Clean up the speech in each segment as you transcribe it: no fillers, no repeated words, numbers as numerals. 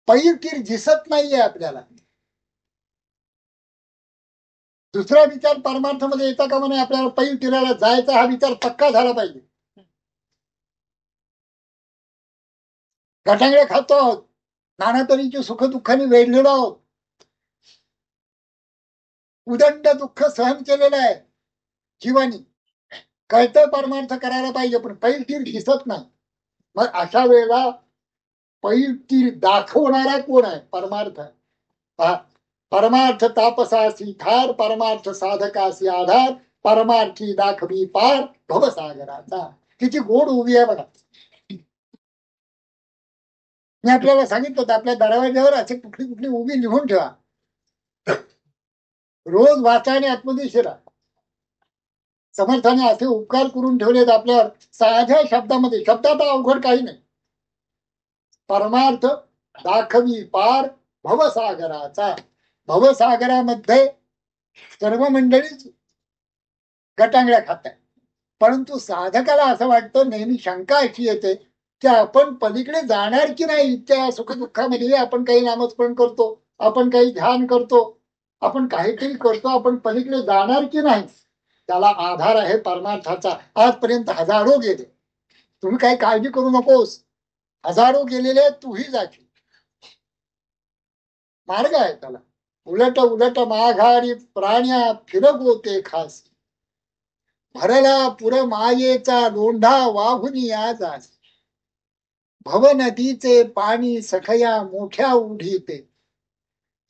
पैल तीर दिसत नाहीये आपल्याला. दुसरा विचार परमार्थामध्ये येता का म्हणे आपल्याला पैल तीराला जायचा हा विचार पक्का झाला पाहिजे. गटांगळे खातो आहोत, नाना तऱ्हेची सुख दुःखाने वेढलेलो आहोत, उदंड दुःख सहन केलेलं आहे जीवानी. कळतं परमार्थ करायला पाहिजे, पण पैल तीर दिसत नाही. मग अशा वेळेला पैल तीर दाखवणारा कोण आहे? परमार्थ. परमार्थ तापसासी ठार, परमार्थ साधकासी आधार, परमार्थी दाखवी पार भवसागराचा. किती गोड उभी आहे बघा. मी आपल्याला सांगितलं होतं आपल्या दरवाज्यावर असे कुठली कुठली उभी लिहून ठेवा. रोज वाचा आणि आत्मदिशेला. समर्थाने असे उपकार करून ठेवलेत आपल्यावर साध्या शब्दामध्ये. शब्दात अवघड काही नाही. परमार्थ दाखवी पार भवसागराचा. भवसागरामध्ये सर्व मंडळीच गटांगळ्या खातात, परंतु साधकाला असं वाटतं, नेहमी शंका अशी येते की आपण पलीकडे जाणार की नाही. इतक्या सुखदुःखामध्ये आपण काही नामस्मरण करतो, आपण काही ध्यान करतो, आपण काहीतरी करतो, आपण पलीकडे जाणार की नाही. त्याला आधार आहे परमार्थाचा. आजपर्यंत हजारो गेले, तुम्ही काही काळजी करू नकोस. हजारो गेलेले, तूही जाशील. मार्ग आहे त्याला. उलट उलट माघारी प्राण्या फिरगोते खास, भरला पुर मायेचा लोंढा वाहुनी आज. भव नदीचे पाणी सखया मोठ्या उढीते,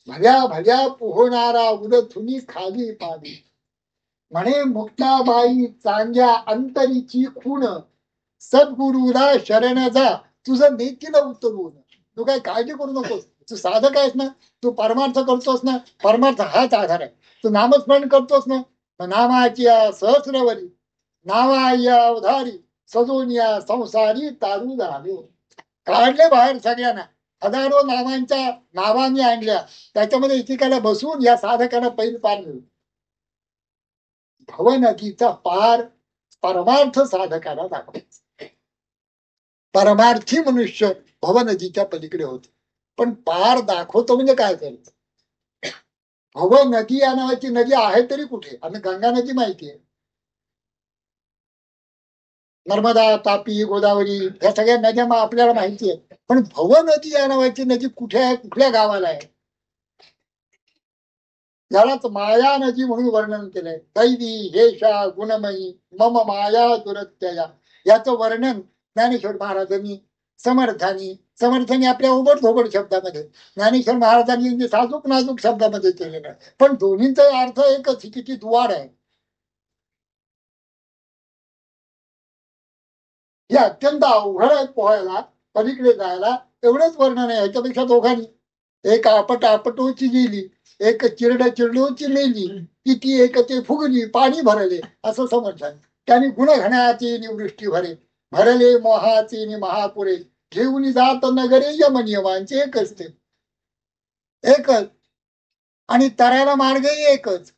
भल्या भल्या पोहणारा उडथुनी खाली पाणी. म्हणे मुक्ताबाई चांग्या अंतरीची खूण, सद्गुरुला शरण जा तुझं नेतील उतरून. तू काय काळजी करू नकोस. तू साधक आहेस ना, तू परमार्थ करतोस ना, परमार्थ हाच आधार आहे. तू नामस्मरण करतोस ना, नामाची सहस्रवरी नावा या उधारी सजून या संसारी तारू झाले. काढले बाहेर सगळ्यांना. हजारो नावांच्या नावांनी आणल्या, त्याच्यामध्ये एकेकाला बसून या साधकाला पैल पार मिळू. भव नदीचा पार परमार्थ साधकाला दाखवायचा. परमार्थी मनुष्य भव नदीच्या पलीकडे होते, पण पार दाखवतो म्हणजे काय करायचं. भव नदी या नावाची नदी आहे तरी कुठे? आम्ही गंगा नदी माहिती आहे, नर्मदा, तापी, गोदावरी या सगळ्या नद्या आपल्याला माहिती आहे, पण भव नदी या नावाची नदी कुठे आहे, कुठल्या गावाला आहे? यालाच माया नदी म्हणून वर्णन केलंय. दैवी हेषा गुणमयी मम माया दुरत्यया. याचं वर्णन ज्ञानेश्वर महाराजांनी समर्थांनी आपल्या उबड धोबड शब्दामध्ये, ज्ञानेश्वर महाराजांनी साजूक नाजूक शब्दामध्ये केलेलं आहे, पण दोन्हीचा अर्थ एकच, किती दुवार आहे. हे अत्यंत अवघड आहे पोहायला, पलीकडे जायला. एवढंच वर्णन आहे. ह्याच्यापेक्षा दोघांनी, एक आपट आपटोची गेली, एक चिरड चिरडोची मेली, किती एक ते फुगली पाणी भरले, असं समजलं. त्याने गुणघणाची निवृष्टी भरे, भरले मोहाची नि महापुरे, घेऊन जात नगरे यमनियमांचे एकच ते एकच. आणि तरायला मार्गही एकच.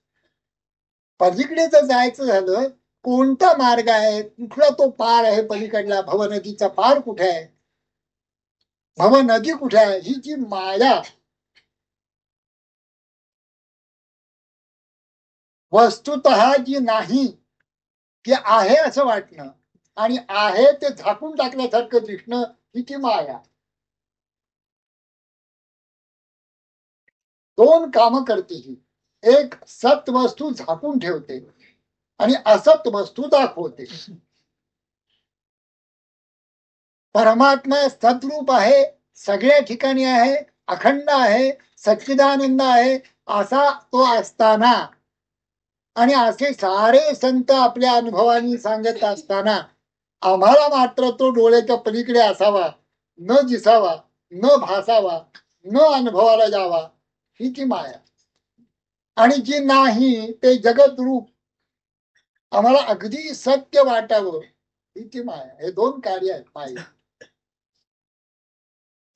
पलीकडे जर जायचं झालं, कोणता मार्ग आहे, कुठला तो पार आहे पलीकडला? भवनदीचा पार कुठे आहे, भव नदी कुठे आहे? ही जी माया वस्तुत जी नाही, ती आहे असं वाटणं आणि आहे ते झाकून टाकल्यासारखं दिसणं, ही ती माया. दोन काम करते ही. एक सत वस्तू झाकून ठेवते आणि असत वस्तू दाखवते. परमात्मा सद्रूप आहे, सगळ्या ठिकाणी आहे, अखंड आहे, सच्चिदानंद आहे, असा तो असताना आणि असे सारे संत आपल्या अनुभवानी सांगत असताना आम्हाला मात्र तो डोळ्याच्या पलीकडे असावा, न दिसावा, न भासावा, न अनुभवाला जावा, ही ती माया. आणि जी नाही ते जगत रूप आम्हाला अगदी सत्य वाटावं, ही ती माया. हे दोन कार्य आहेत माया.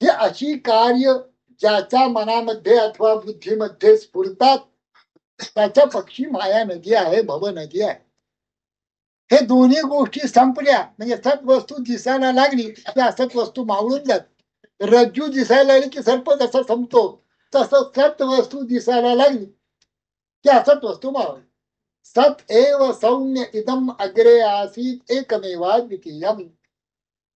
ही अशी कार्य ज्याच्या मनामध्ये अथवा बुद्धीमध्ये स्फुरतात, त्याच्या पक्षी माया नदी आहे, भव नदी आहे. हे दोन्ही गोष्टी संपल्या म्हणजे सत वस्तू दिसायला लागली की असत वस्तू मावळून जात. रज्जू दिसायला लागली की सर्प जसा संपतो, तसं सत वस्तू दिसायला लागली की असत वस्तू मावळली. सत एव सौम्य इदम अग्रे आसीत एकमेवाद्वितीयम.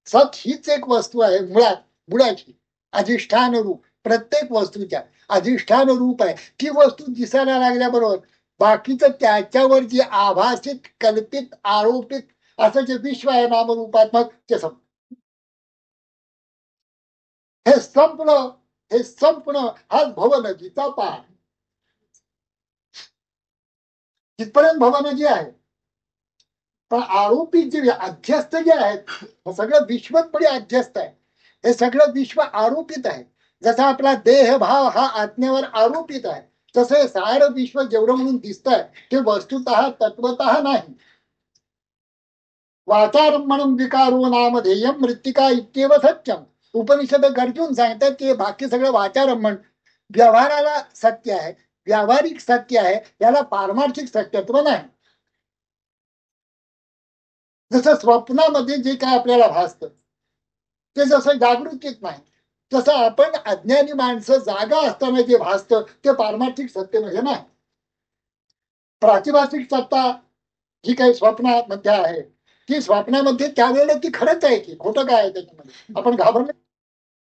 सत हीच एक वस्तू आहे, मुळात मुळाची अधिष्ठान रूप, प्रत्येक वस्तूच्या अधिष्ठान रूप आहे. ती वस्तू दिसायला लागल्याबरोबर बाकीचं त्याच्यावर जे आभासित कल्पित आरोपित असं जे विश्व आहे नामरूपात्मक ते संपलं. हे संपलं, हे संपणं हाच भवनदीचा पार. तिथपर्यंत भवनदी आहे, पण आरोपित जे अध्यस्त जे आहेत, हे सगळं विश्वच पुढे अध्यस्त आहे. हे सगळं विश्व आरोपित आहे. जसा आपला देह भाव हा आत्म्यावर आरोपित आहे, तसं हे सारं विश्व जेवढं म्हणून दिसत आहे ते वस्तुतः तत्वतः नाही. वाचारंभणम विकारो नामधेयम मृत्तिका इत्येव सत्यम. उपनिषद गर्जून सांगतात की बाकी सगळं वाचारंभण, व्यवहाराला सत्य आहे, व्यावहारिक सत्य आहे, याला पारमार्थिक सत्यत्व नाही. जसं स्वप्नामध्ये जे काय आपल्याला भासतं ते जसं जागृतीत नाही, तसं आपण अज्ञानी माणसं जागा असताना जे भासतं ते पारमार्थिक सत्तेमध्ये नाही. प्रातिभासिक सत्ता जी काही स्वप्नामध्ये आहे, ती स्वप्नामध्ये त्यावेळेला ती खरंच आहे की खोटं काय आहे त्याच्यामध्ये, आपण घाबरलं